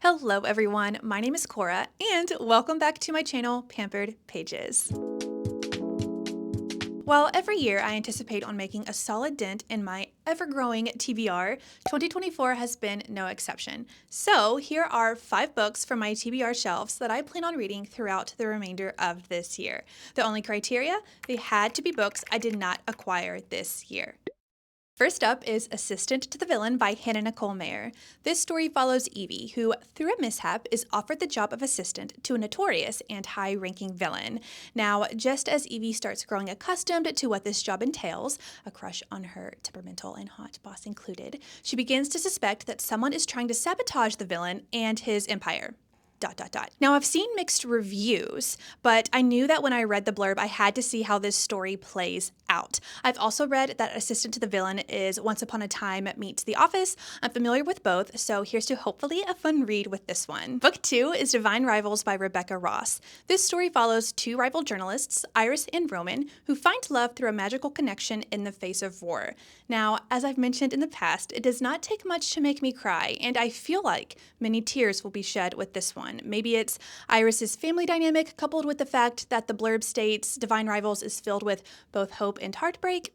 Hello everyone, my name is Cora, and welcome back to my channel, Pampered Pages. While every year I anticipate on making a solid dent in my ever-growing TBR, 2024 has been no exception. So here are 5 books from my TBR shelves that I plan on reading throughout the remainder of this year. The only criteria, they had to be books I did not acquire this year. First up is Assistant to the Villain by Nicole Maehrer. This story follows Evie, who, through a mishap, is offered the job of assistant to a notorious and high-ranking villain. Now, just as Evie starts growing accustomed to what this job entails, a crush on her temperamental and hot boss included, she begins to suspect that someone is trying to sabotage the villain and his empire. ... Now, I've seen mixed reviews, but I knew that when I read the blurb, I had to see how this story plays out. I've also read that Assistant to the Villain is Once Upon a Time meets The Office. I'm familiar with both, so here's to hopefully a fun read with this one. Book 2 is Divine Rivals by Rebecca Ross. This story follows 2 rival journalists, Iris and Roman, who find love through a magical connection in the face of war. Now, as I've mentioned in the past, it does not take much to make me cry, and I feel like many tears will be shed with this one. Maybe it's Iris's family dynamic coupled with the fact that the blurb states Divine Rivals is filled with both hope and heartbreak.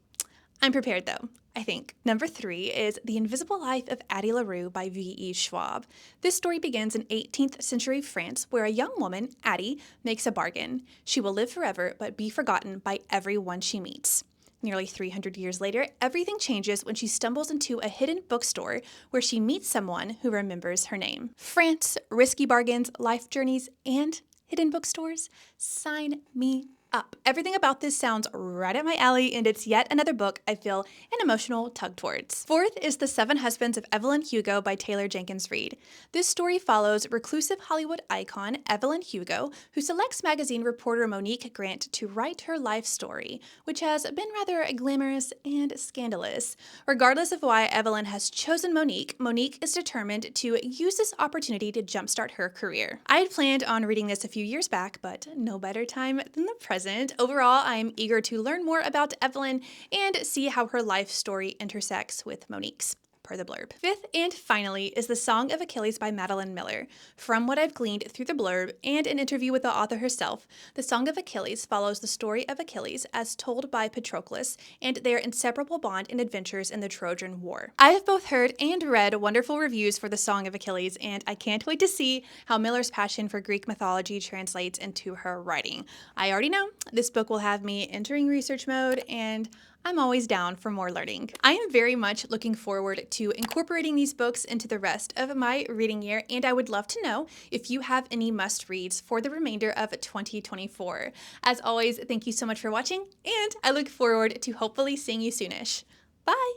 I'm prepared though, I think. Number 3 is The Invisible Life of Addie LaRue by V.E. Schwab. This story begins in 18th century France where a young woman, Addie, makes a bargain. She will live forever but be forgotten by everyone she meets. Nearly 300 years later, everything changes when she stumbles into a hidden bookstore where she meets someone who remembers her name. France, risky bargains, life journeys, and hidden bookstores? Sign me up. Everything about this sounds right up my alley, and it's yet another book I feel an emotional tug towards. 4th is The 7 Husbands of Evelyn Hugo by Jenkins Reid. This story follows reclusive Hollywood icon Evelyn Hugo, who selects magazine reporter Monique Grant to write her life story, which has been rather glamorous and scandalous. Regardless of why Evelyn has chosen Monique, Monique is determined to use this opportunity to jumpstart her career. I had planned on reading this a few years back, but no better time than the present. Overall, I am eager to learn more about Evelyn and see how her life story intersects with Monique's, per the blurb. 5th and finally is The Song of Achilles by Madeline Miller. From what I've gleaned through the blurb and an interview with the author herself, The Song of Achilles follows the story of Achilles as told by Patroclus and their inseparable bond and adventures in the Trojan War. I have both heard and read wonderful reviews for The Song of Achilles, and I can't wait to see how Miller's passion for Greek mythology translates into her writing. I already know this book will have me entering research mode, and I'm always down for more learning. I am very much looking forward to incorporating these books into the rest of my reading year, and I would love to know if you have any must-reads for the remainder of 2024. As always, thank you so much for watching, and I look forward to hopefully seeing you soonish. Bye!